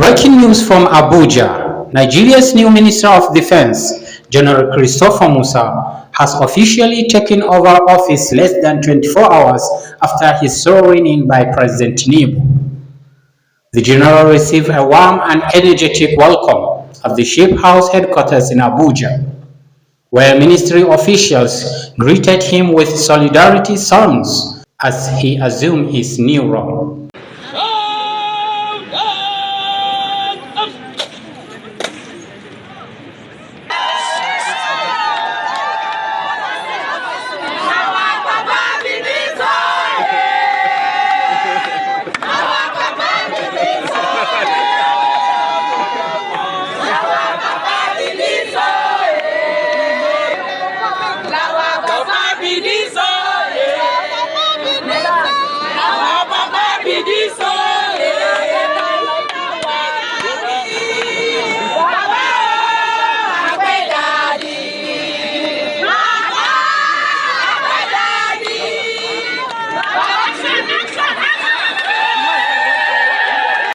Breaking news from Abuja. Nigeria's new Minister of Defense, General Christopher Musa, has officially taken over office less than 24 hours after his swearing in by President Tinubu. The general received a warm and energetic welcome at the Shape House headquarters in Abuja, where ministry officials greeted him with solidarity songs as he assumed his new role.